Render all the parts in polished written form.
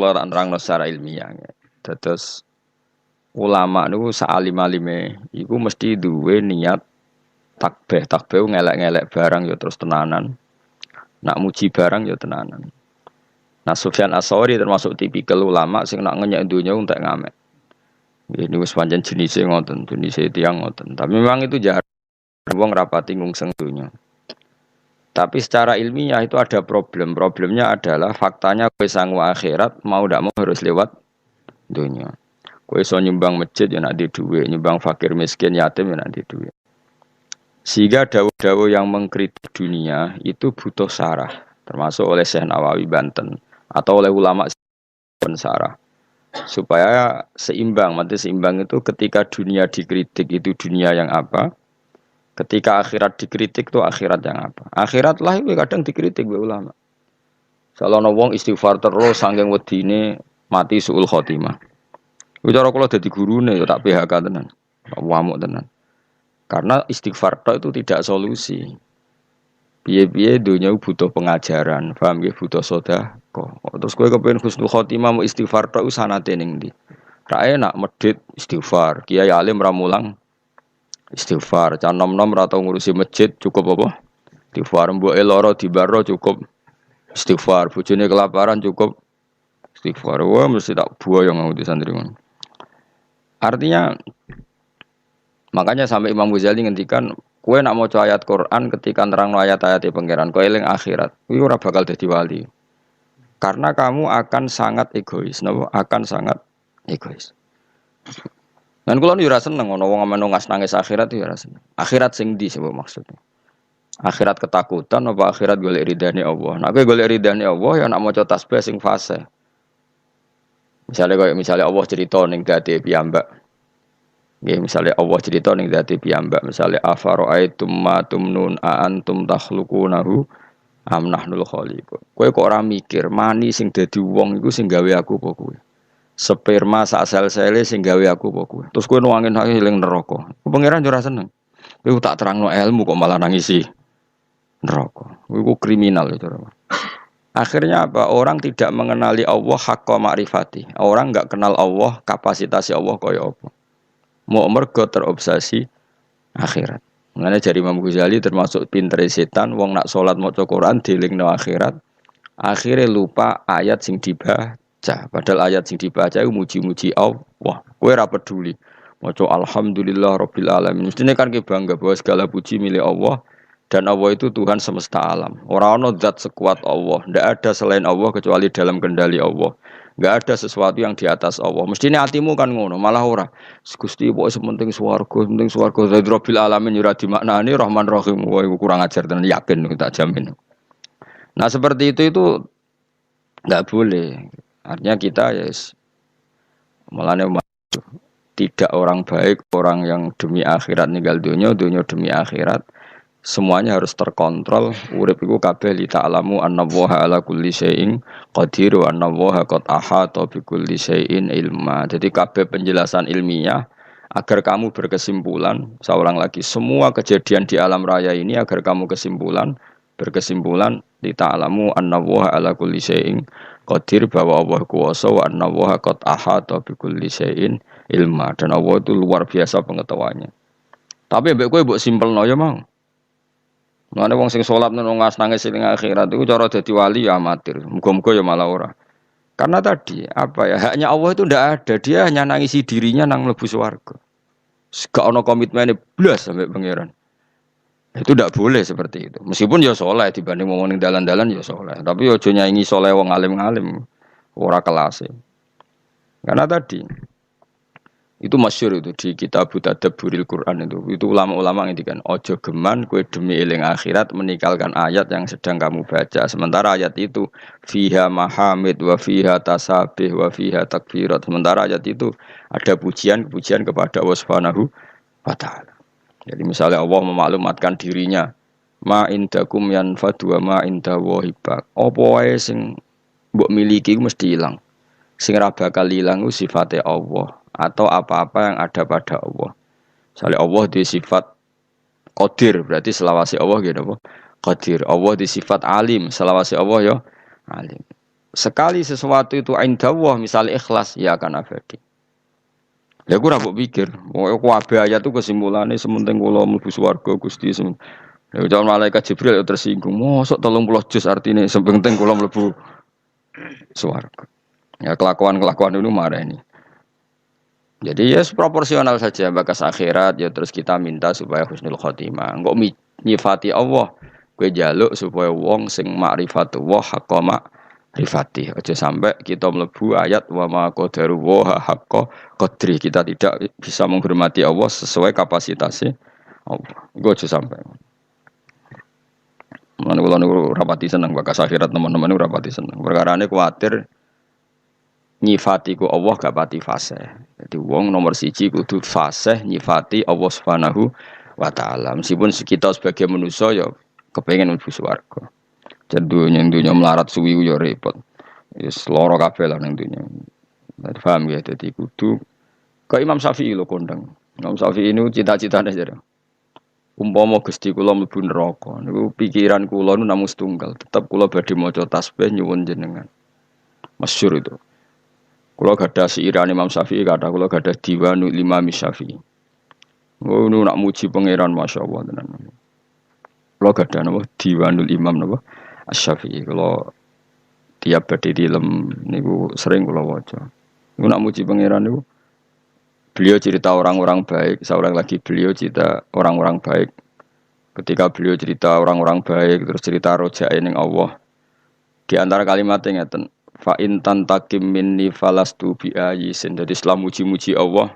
kula tak nerangno secara ilmiah. Terus ulama niku saalim-alime iku mesti duwe niat takbih ngelek-ngelek barang ya terus tenanan. Nak muji barang ya tenanan. Nah Sufyan Ats-Tsauri termasuk tipikal ulama sing nak ngenyek dunya untuk ngamek. Ini wis pancen jenise ngoten, jenise tiyang ngoten. Tapi memang itu jahat wong rapati ngungseng dunya. Tapi secara ilmiah itu ada problem. Problemnya adalah faktanya kowe sangu akhirat mau ndak mau harus lewat dunia. Kowe iso nyumbang masjid ya nak di duit, nyumbang fakir miskin yatim ya nak di duit. Sehingga dawuh-dawuh yang mengkritik dunia itu butuh sarah, termasuk oleh Syekh Nawawi Banten atau oleh ulama pensarah supaya seimbang. Mati seimbang itu ketika dunia dikritik itu dunia yang apa? Ketika akhirat dikritik itu akhirat yang apa? Akhirat lah itu kadang dikritik oleh ulama. Salahno wong istighfar terus saking wedine mati suul khotimah. Kuwi cara kula dadi gurune ya tak PHK tenan. Wamuk tenan. Karena istighfar tok itu tidak solusi. Piye-piye dunia butuh pengajaran, paham nggih, butuh sedekah. Terus kowe kepengin husnul khotimah mau istighfar tok wis sanate ning ndi? Ra enak medhit istighfar, kiai alim ra mulang istighfar, can nom-nom ra tau ngurusi masjid cukup apa? Istighfar, mboke lara dibaro cukup istighfar, bojone kelaparan cukup istighfar. Wah mesti tak buaya ngawuti santri ngono. Artinya makanya sampai Imam Ghazali ngendikan kowe nak maca ayat Quran ketika nerangno ayat-ayat pangeran kowe eling akhirat, kuwi ora bakal dadi wali. Karena kamu akan sangat egois, napa? Akan sangat egois. Dan kula yo ora seneng ana wong ameno nangis akhirat yo ora seneng. Akhirat sing ndi sebab maksudnya? Akhirat ketakutan apa akhirat golek ridane Allah? Nek kowe golek ridane Allah ya nak maca tasbih sing fase. Misalnya Allah cerita ning dadi piyambak. Nggih misale Allah cerita ning dadi piyambak, misale afara'aitum ma tumnun a antum takhluqunahu am nahnul khaliqun. Kowe kok ora mikir mani sing dadi wong iku sing gawe aku apa kowe? Sperma sak sel-sele sing gawe aku apa kowe? Terus kowe nuangin hak eling neraka. Pangeran ora seneng. Kowe tak terangno ilmu kok malah nangisi neraka. Kowe kriminal itu. Akhirnya apa? Orang tidak mengenali Allah haqqa ma'rifati. Orang enggak kenal Allah, kapasitas Allah kaya apa. Mau mergo terobsesi akhirat. Mengenai jari Imam Ghazali termasuk pinter setan, wong nak sholat maca Quran dilingno akhirat, akhirnya lupa ayat sing dibaca. Padahal ayat sing dibaca itu muji-muji Allah. Kowe ora peduli. Maca alhamdulillah rabbil alamin. Mestine kan ki bangga bahwa segala puji milik Allah dan Allah itu Tuhan semesta alam. Ora ana zat sekuat Allah, ndak ada selain Allah kecuali dalam kendali Allah. Enggak ada sesuatu yang di atas Allah. Mestinya hatimu kan ngono, malah ora. Gusti pokoke sementing swarga, dari Rabbil alamin ora dimaknani Rahman Rahim. Wah, iku kurang ajar tenan yakin tak jamin. Nah, seperti itu enggak boleh. Artinya kita mulane tidak orang baik, orang yang demi akhirat ninggal dunia demi akhirat. Semuanya harus terkontrol. Urip iku kabeh li ta'lamu annallaha ala kulli syai'in qadir wa annallaha qad ahata bi kulli syai'in ilma. Jadi kabeh penjelasan ilmiah agar kamu berkesimpulan, seorang lagi semua kejadian di alam raya ini agar kamu berkesimpulan li ta'lamu annallaha ala kulli syai'in qadir, bahwa Allah kuwasa wa annallaha qad ahata bi kulli syai'in ilma, dan Allah itu luar biasa pengetahuannya. Tapi mbek kowe mbok simpelno ya mau. Mana wong sing salat nangis ning akhirat itu cara dadi wali ya amatir. Muga-muga ya malah ora. Karena tadi haknya Allah itu ndak ada. Dia hanya nangisi dirinya nang mlebu swarga. Gak ono komitmene blas sampai pangeran. Itu ndak boleh seperti itu. Meskipun ya saleh dibanding wong ning dalan-dalan ya saleh, tapi ya aja nyaingi saleh wong alim-alim. Ora kelase. Karena tadi itu masyhur itu di kitab Tadabburil Quran itu ulama-ulama ngendikan ojo geman kowe demi eling akhirat meninggalkan ayat yang sedang kamu baca, sementara ayat itu fiha mahamid wa fiha tasabih wa fiha takbirat, sementara ayat itu ada pujian-pujian kepada Allah Subhanahu wa taala. Jadi misalnya Allah memaklumatkan dirinya ma indakum yanfadu wa ma inda wahibak, apa wae sing mbok miliki mesti ilang, sing ora bakal ilang sifatnya Allah atau apa-apa yang ada pada Allah. Misalnya Allah di sifat Qadir, berarti selawase Allah gitu apa? Qadir. Allah di sifat Alim, selawase Allah ya Alim. Sekali sesuatu itu indallah misalnya ikhlas ya akan abadi. Ya aku ora mbok pikir, aku kabeh ayat itu kesimpulannya sementing kula mlebu swarga Gusti semen. Ya jangan malaikat Jibril ya tersinggung. Mosok 30 juz artine sementing kula mlebu swarga. Ya kelakuan-kelakuan itu marah ini. Jadi ya proporsional saja bakas akhirat ya terus kita minta supaya husnul khotimah. Engko nyifati Allah, kowe njaluk supaya wong sing ma'rifatullah haqqa ma'rifati. Aja sampai kita mlebu ayat wa ma qadaru wa haqqa qadri. Kita tidak bisa menghormati Allah sesuai kapasitasnya Allah. Iku aja sampai. Mana kula niku rapati seneng bakas akhirat teman-teman niku rapati seneng. Perkarane kuwatir nyifati ku Allah gak pati fasih. Jadi wong nomor siji kudu fasih nyifati Allah Subhanahu wa taala. Meskipun kita sebagai manusia ya kepengen mlebu swarga. Dunya melarat suwi ya repot. Wis lara kabeh lah ning dunya. Paham ya dadi kudu ke Imam Syafi'i lho kondang. Imam Syafi'i ini cita-citane jare. Umpama Gusti kula mlebu neraka niku pikiran kula nu namung setunggal, tetep kula badhe maca tasbih nyuwun jenengan. Masyhur itu. Kalau gada siiran Imam Syafi'i, kata kalau gada Diwanul Imam Syafi'i. Oh, nu nak muji pangeran Masya Allah. Kalau gada nama Diwanul Imam nama Syafi'i. Kalau tiap badai dilem, niku sering kalau waca. Nu nak muji pangeran niku. Beliau cerita orang-orang baik. Seorang lagi beliau cerita orang-orang baik. Ketika beliau cerita orang-orang baik, terus cerita rojae ning Allah. Di antara kalimatnya ngeten. Fa in tantakim minni falastu bi ayisin. Jadi setelah muji-muji Allah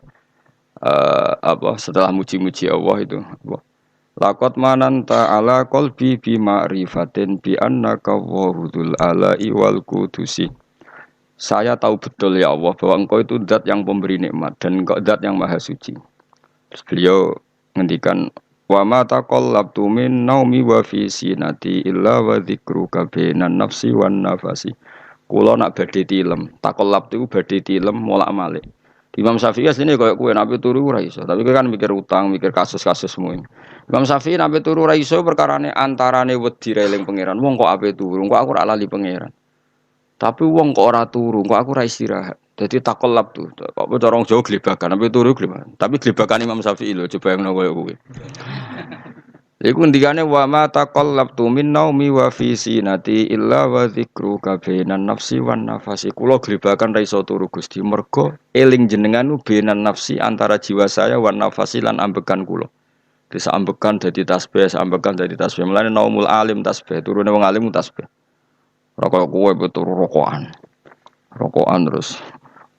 setelah muji-muji Allah itu laqad mananta ala qalbi bi ma'rifatin bi annaka wahudul ala'i wal qudusi. Saya tahu betul ya Allah bahwa engkau itu zat yang pemberi nikmat dan engkau zat yang maha suci. Terus beliau ngendikan wa ma taqallabtu min naumi wa fi sinati illa wa dzikruka bainan nafsi wan nafasi. Kulo nak badhe tilem, takollab itu badhe tilem molak-malik. Imam Syafi'i asline koyo kowe nek turu ora iso, tapi kowe kan mikir utang, mikir kasus-kasus semua. Imam Syafi'i nek turu ora iso perkarane antarane wedi reling pangeran. Wong kok ape turu, kok aku ora lali pangeran. Tapi wong kok ora turu, kok aku ora istirahat. Dadi takollab tuh. Kok cara wong Jawa glebakan, ape turu glebakan. Tapi glebakan Imam Syafi'i lho, coba yang koyo kowe. Iku ndikane wa ma taqallabtu min naumi wa fi sinati illa wa dzikruka bainan nafsi wan nafasi. Kula glebakan ra iso turu Gusti mergo eling jenengan nu bainan nafsi antara jiwa saya wan nafasi lan ambekan kula. Bisa ambekan dadi tasbih, ambekan dadi tasbih. Mulane naumul alim tasbih, turune wong alim tasbih. Ora kaya kowe turu rokokan. Rokokan terus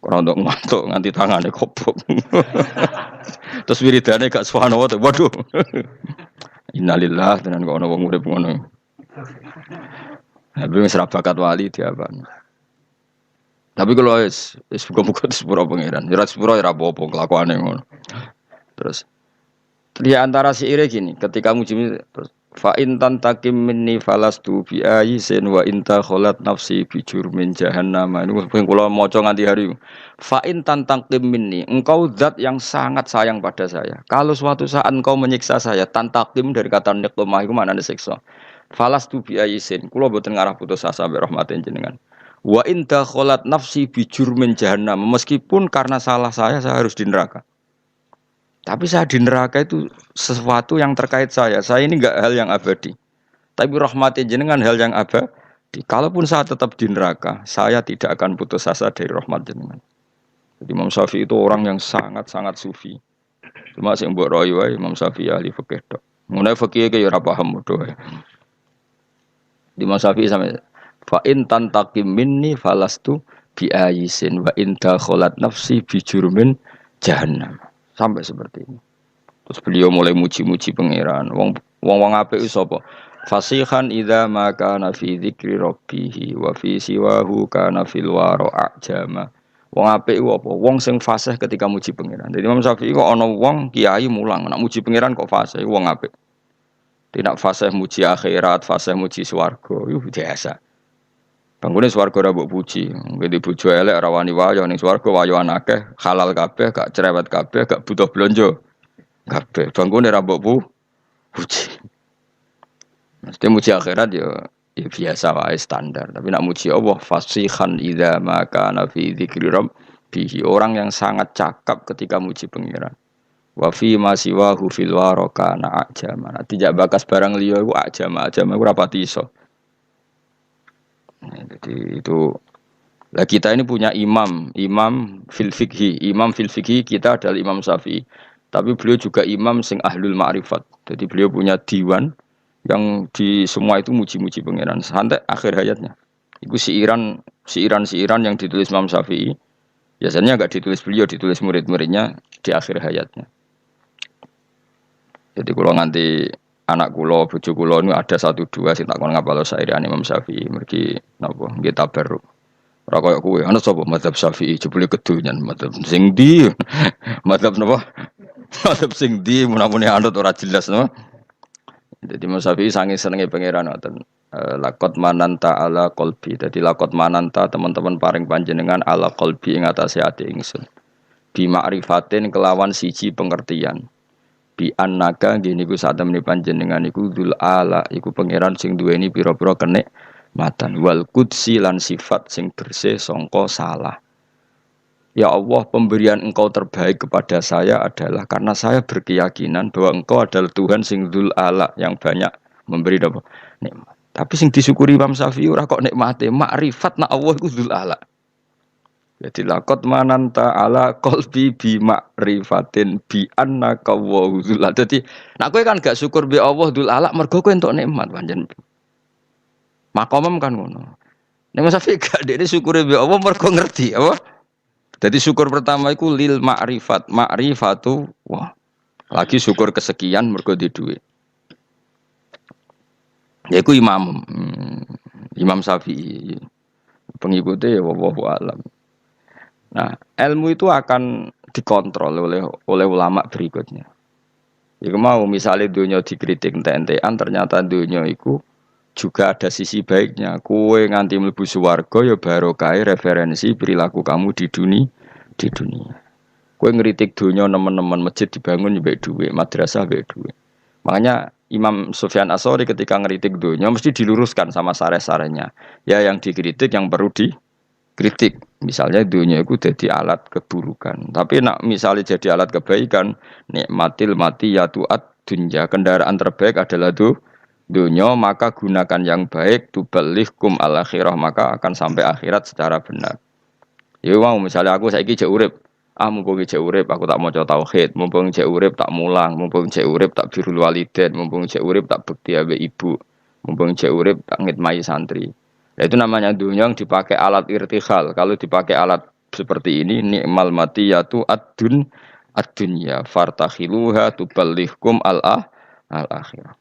ora ndok ngantuk nganti tangane kobok. Terus wiridane gak subhanallah. Waduh. Innalillah tenan kok ana wong urip ngono. Tapi wis ra bakat wali diapan. Tapi kalau wis muga-muga sepuro pangeran. Ya sepuro ora apa-apa kelakuane ngono. Terus di antara syair gini, ketika muji fa in tantakim minni falastu bi ayisin wa inta kholat nafsi bi jurmin jahannam. Ini kula maca nganti hari. Fa in tantakim minni, engkau zat yang sangat sayang pada saya. Kalau suatu saat engkau menyiksa saya, tantakim dari kata niqmah iku maknane siksa. Falastu bi ayisin, kula boten ngarah putus asa be rahmatin jenengan. Wa inta kholat nafsi bi jurmin jahannam. Meskipun karena salah saya harus di neraka. Tapi saya di neraka itu sesuatu yang terkait saya. Saya ini enggak hal yang abadi. Tapi rahmati jenengan hal yang abadi. Kalaupun saya tetap di neraka, saya tidak akan putus asa dari rahmat jenengan. Jadi Imam Syafi'i itu orang yang sangat-sangat sufi. Cuma sing mbok royo wae Imam Syafi'i ahli fikih tok. Mulai fikih ke ya ora paham modho wae. Di Imam Syafi'i sampe fa in tantaqim minni falastu bi ayisin wa in dakhalat nafsi bi jurmin jahannam. Sampai seperti ini. Terus beliau mulai muji-muji pangeran. Wong apik iku sapa? Fasihan idza ma kana fi dzikri rabbih wa fi siwahu kana fil wara ajama. Wong apik iku apa? Wong sing fasih ketika muji pangeran. Jadi Imam Syafi'i kok ana wong kiai mulang nek muji pangeran kok fasih wong apik. Tidak fasih muji akhirat, fasih muji swarga. Iku biasa. Banggune swarga ora mbok puji. Ngene bojo elek ora wani wayo ning swarga wayoan akeh, halal kabeh, gak cerewet kabeh, gak butuh blonjo. Kabeh banggune ora mbok puji. Mesti muji akhirat ya ya biasa wae standar. Tapi nak muji Allah fasihan idza ma kana fi dzikri rabbih. Orang yang sangat cakap ketika muji pengiran. Wa fi ma siwahu fil waraka na ajama. Nah, tidak bakas barang liya iku ajama iku ora pati iso. Nah, jadi itu lah kita ini punya imam fil fikhi kita adalah Imam Syafi'i. Tapi beliau juga imam sing ahlul ma'rifat. Jadi beliau punya diwan yang di semua itu muji-muji pangeran sampai akhir hayatnya. Itu siiran yang ditulis Imam Syafi'i. Biasanya enggak ditulis beliau, ditulis murid-muridnya di akhir hayatnya. Jadi kalau nanti anak kula, bojo kula ini ada 1 2 sing tak kon ngapal sairan Imam Syafi'i, mergi napa nggih tabarruk. Ora koyo kowe, ana sapa mazhab Syafi'i jebule kedonyan mazhab sing ndi? Mazhab napa? Mazhab sing ndi mun-mune anut ora jelas napa? Jadi Imam Syafi'i sange senenge pangeran ngoten. Lakot mananta ala qalbi. Jadi lakot mananta teman-teman paring panjenengan ala qalbi ing atase ati ingsun. Bi ma'rifatin kelawan siji pengertian. Bi annaka nggih niku sak temene panjenengan iku dzul ala iku pangeran sing duweni pira-pira kenikmatan wal qudsi lan sifat sing bersih sangka salah. Ya Allah, pemberian Engkau terbaik kepada saya adalah karena saya berkeyakinan bahwa Engkau adalah Tuhan sing dzul ala yang banyak memberi apa nikmat. Tapi sing disyukuri Imam Syafi'i ora kok nikmate, makrifat nak Allah iku dzul ala. Jadi lakot mananta ala qalbi bi ma'rifatin bi annaka wa dzul ala. Dadi nek kowe kan gak syukur be Allah dzul ala mergo kowe entuk nikmat pancen. Makomem kan ngono. Nek Imam Syafi'i gak dekne syukure be Allah mergo ngerti apa? Jadi syukur pertama itu lil ma'rifatu wah. Lagi syukur kesekian mergo di duit. Ya iku Imam Syafi'i. Pengikutnya ya wallahu alam. Nah, ilmu itu akan dikontrol oleh ulama berikutnya. Iku mau misalnya dunia dikritik ente-entean ternyata dunia itu juga ada sisi baiknya. Kue nganti mlebu swarga ya barokah referensi perilaku kamu di dunia. Kue ngeritik dunia nemen-nemen masjid dibangun ya duit, madrasah ya duit. Makanya Imam Sufyan Ats-Tsauri ketika ngeritik dunia mesti diluruskan sama sareh-sarehnya. Ya yang dikritik yang perlu dikritik. Misalnya dunia itu jadi alat keburukan. Tapi nak misalnya jadi alat kebaikan, nikmatil matiyatu ad-dunya, kendaraan terbaik adalah dunia, maka gunakan yang baik tuballighkum al-akhirah, maka akan sampai akhirat secara benar. Ya mau misalnya aku saiki jek urip, mumpung jek urip aku tak maca tauhid, mumpung jek urip tak mulang, mumpung jek urip tak birrul walidain, mumpung jek urip tak bekti ambek ibu, mumpung jek urip tak ngitmai santri. Nah, itu namanya dunia yang dipakai alat irtihal. Kalau dipakai alat seperti ini, ni'mal matiyatu ad-dunya fartakhiluha tuballighkum al-akhirah.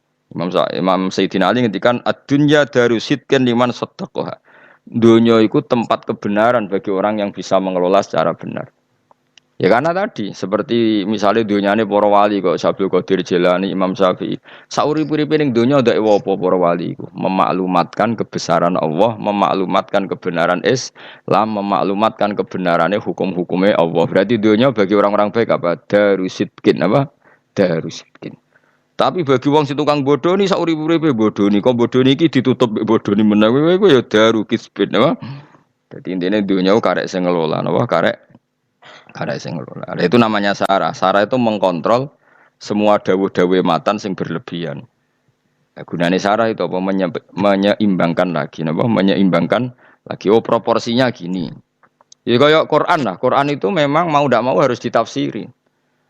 Imam Sayyidina Ali ngendikan ad-dunya darusidkan liman saddaqaha. Dunia itu tempat kebenaran bagi orang yang bisa mengelola secara benar. Ya karena tadi seperti misalnya dunyane para wali kok Syabdul Qadir Jilani, Imam Syafi'i. Sauri-uripe ning donya ndak apa para wali iku, memaklumatkan kebesaran Allah, memaklumatkan kebenaran Islam, memaklumatkan kebenarannya hukum-hukumnya Allah. Berarti dunia bagi orang-orang baik apa? Darusidkin apa? Darusidkin. Tapi bagi wong sing tukang bodoni sauri-uripe bodoni, kok bodoni iki ditutup bodoni menawa kowe ya daru kisbin apa? Dadi intine dunya karek sing ngelola napa karek sing ngelola. Itu namanya sarah. Sarah itu mengkontrol semua dawuh-dawuh matan sing berlebihan. Nah, gunane sarah itu apa? Menyeimbangkan lagi, napa? Menyeimbangkan lagi. Oh, proporsinya gini. Ya kayak Quran lah. Quran itu memang mau tidak mau harus ditafsiri.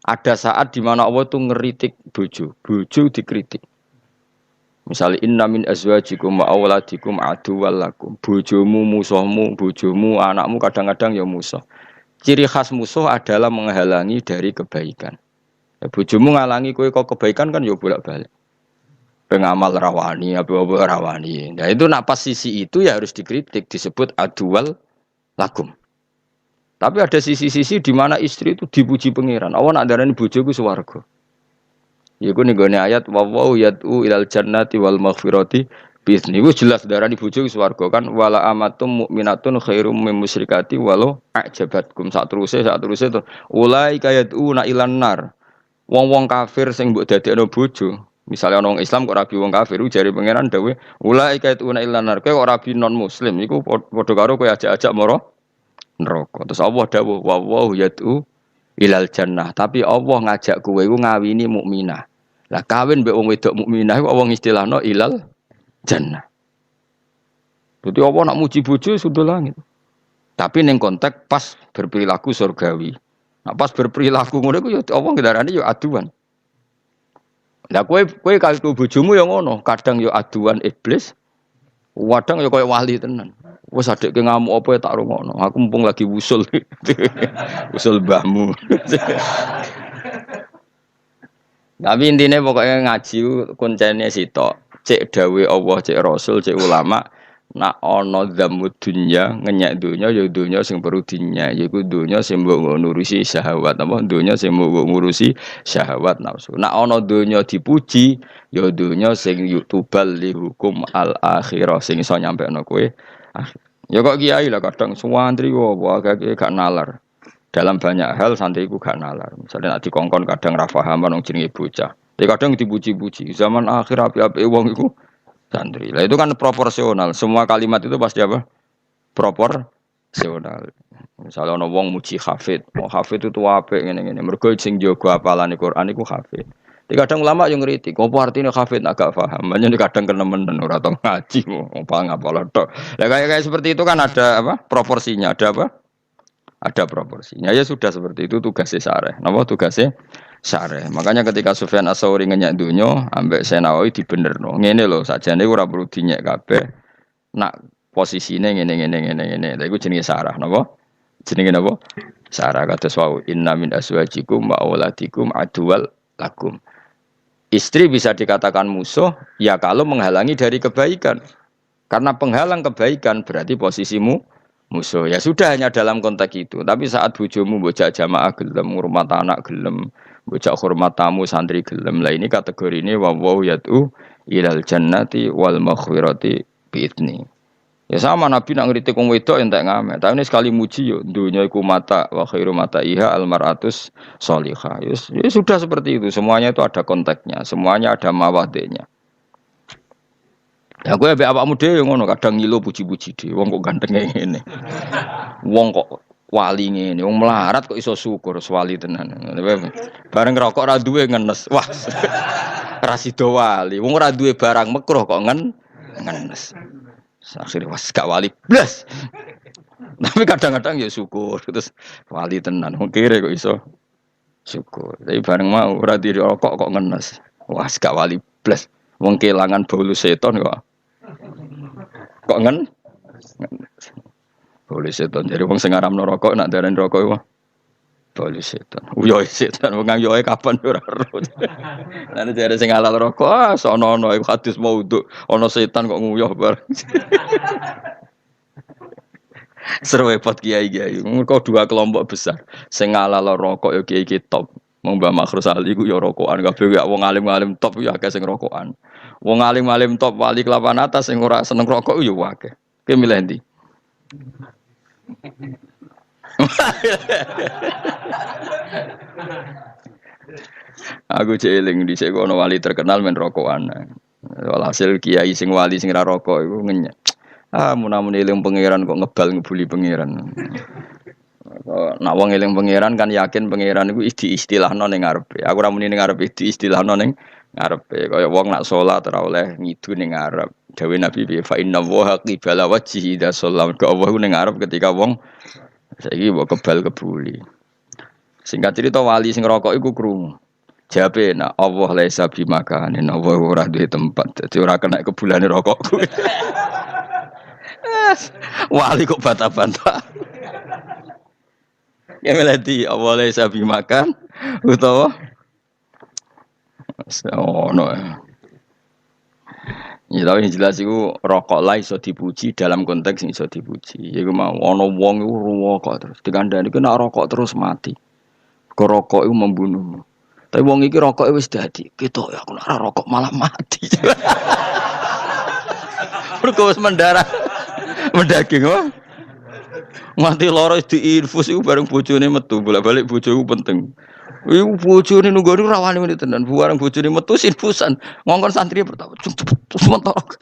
Ada saat di mana Allah itu ngeritik bojo dikritik. Misalnya inna min azwajikum wa auladikum aduwwal lakum. Bojomu musuhmu, bojomu anakmu kadang-kadang ya musuh. Ciri khas musuh adalah menghalangi dari kebaikan. Ya, bojomu ngalangi kowe kok kebaikan kan ya bolak-balik. Pengamal rawani, apa-apa rawani. Nah itu pas sisi itu ya harus dikritik, disebut aduwal lakum. Tapi ada sisi-sisi di mana istri itu dipuji pangeran. Allah nak darani bojoku swarga. Iku ning gone ayat wa yad'u ilal jannati wal maghfirati bisni. Wis jelas darani bojo swarga kan wala amatum mukminatun khairum mim musyrikati walau ajabatkum sak teruse to ulai kayaduna ilan nar. Wong-wong kafir sing mbok dadekno bojo Misalnya orang Islam kok rabi wong kafir, jari pangeran dawe, ulai kait una ilanar, kau kok rabi non Muslim, iku podo karo kau ajak-ajak moro neraka. Terus Allah dawuh, wa yad'u ilal jannah. Tapi Allah ngajak kowe iku ngawini mukminah. Lah kawin mbek wong wedok mukminah iku Allah istilahno ilal jannah. Jadi Allah nak muji bojo sudah langit. Tapi ning konteks pas berperilaku surgawi. Nah pas berperilaku ngono iku ya Allah ngendarane ya aduan. Lah kowe karo bojomu ya ngono, kadang ya aduan iblis, kadang ya koyo wali tenan. Wes adekke ngamuk apa ya tak rungokno. Aku mumpung lagi wusul. Wusul mbahmu. Tapi intinya pokoknya ngaji kuncene sitok. Cek dawe Allah, cek Rasul, cek ulama. Nak ana dzamud dunya, ngenyek dunya ya dunya sing perlu dinyek. Yaiku dunya sing mbok ngurusi syahwat apa dunya sing mbok ngurusi syahwat nafsu. Nak ana dunya dipuji, ya dunya sing yutubal li hukum al akhirah sing iso nyampekno kowe. Ya kok kiai lah kadang suwantri agak gak nalar. Dalam banyak hal santriku gak nalar. Misalnya nak dikongkon kadang ra paham nang jenenge bocah. Tapi kadang dipuji-puji. Zaman akhir api-api wong iku santri. Lah itu kan proporsional. Semua kalimat itu pasti apa? Proporsional. Misalnya ana wong muji hafid. Mau hafid itu apik ngene-ngene. Mergo sing jaga hafalane Quran iku hafid. Di kadang ulama yang ngeritik, apa artinya hafid agak paham. Banyak di kadang kenemen ora tau ngaji, apa ngapal tok. Lah kayak seperti itu kan ada apa? Proporsinya, ada apa? Ada proporsinya. Ya sudah seperti itu tugasnya syareh. Napa tugasnya syareh. Makanya ketika Sufyan Ats-Tsauri ngenyek dunyo, ambek Senawi dibenerno. Ngene lho, sajane ora perlu dinyek kabeh. Nak posisine ngene. Lha iku jenenge syarah, napa? Jenenge napa? Syarah kados wau inna min azwajikum wa auladikum aduwal lakum. Istri bisa dikatakan musuh ya kalau menghalangi dari kebaikan. Karena penghalang kebaikan berarti posisimu musuh. Ya sudah hanya dalam konteks itu. Tapi saat bojomu bocah jamaah gelem, ngurmat anak gelem, bocah hormat tamu santri gelem. Lah ini kategori ini wa yad'u ilal jannati wal maghfirati bi'idni. Ya sama Nabi nak ngritik wong wedok entek ngamet. Tapi ini sekali muji yo dunya iku mata wa khairu mata iha al mar'atus sholihah. Ya sudah seperti itu. Semuanya itu ada konteksnya, semuanya ada mawadenya. Ya gue ambek awakmu dhewe ngono kadang ngilo puji-puji dhewe. Wong kok gantenge ngene. Wong kok wali ngene, wong melarat kok iso syukur wali tenan. Bareng rokok ra duwe ngenes. Wah. Ra sida wali. Wong ora duwe barang makruh kok ngenes. Akhirnya was gak wali blas. Tapi kadang-kadang ya syukur terus wali tenan. Wong kere kok iso syukur. Tapi bareng mau ora dirokok kok ngenes. Wah gak wali blas. Wong kelangan bau seton kok. Kok ngenes. Bau seton. Jadi wong sing ngaramno rokok nak darani rokok iku bau seton. Uyoe seton wong yoe kapan ora ero. Lan jare sing halal rokok sono-ono iku hadis maudhu. Ana setan kok nguyuh bareng. Seru repot kiai-kiai. Mergo dua kelompok besar. Sing halal rokok ya kiai top. Wong Mbah Makhrus Ali ku ya rokokan kabeh ya wong alim-alim top ya akeh sing rokokan. Wong alim-alim top wali kelapan atas sing ora seneng rokok ya akeh. Ki milih ndi? Aku jeeling dhisik ono wali terkenal men rokokan. Walhasil kiai sing wali sing ra rokok iku ngenyek. Mun-mun eling pangeran kok ngebal ngebuli pangeran. Nak wong eling pangeran kan yakin pangeran iku istilahno ning ngarepe. Aku ora muni ning ngarepe istilahno ning ngarepe. Kaya wong nak salat ora oleh ngidu ning ngarep. Dawe Nabi fa inna wa qibala wajhi idza shallam. Ka Allah ning ngarep ketika wong saiki mbok kebal kebuli. Singkat cerita wali sing rokok iku krungu. Jawabe nak Allah laisa bimakanin. Allah ora duwe tempat. Dadi ora kena kebulane rokokku. Wali kok bantah-bantah. Ya melati awalnya sabi makan utawa ono ya tapi jelas itu rokok lah iso dipuji dalam konteks iso dipuji ya mau ono wong itu rokok terus dikandani kena rokok terus mati ke rokok itu membunuhmu tapi wong iki rokok wis dadi ketok ya aku ora rokok malah mati mergo wis mendaging wah mati loro diinfus iku bareng bojone metu bolak-balik bojoku penting. Iku bojone nunggu ora wani menit tenan. Buareng bojone metu sinfusan. Ngongkon santri pertama cepet terus mentok.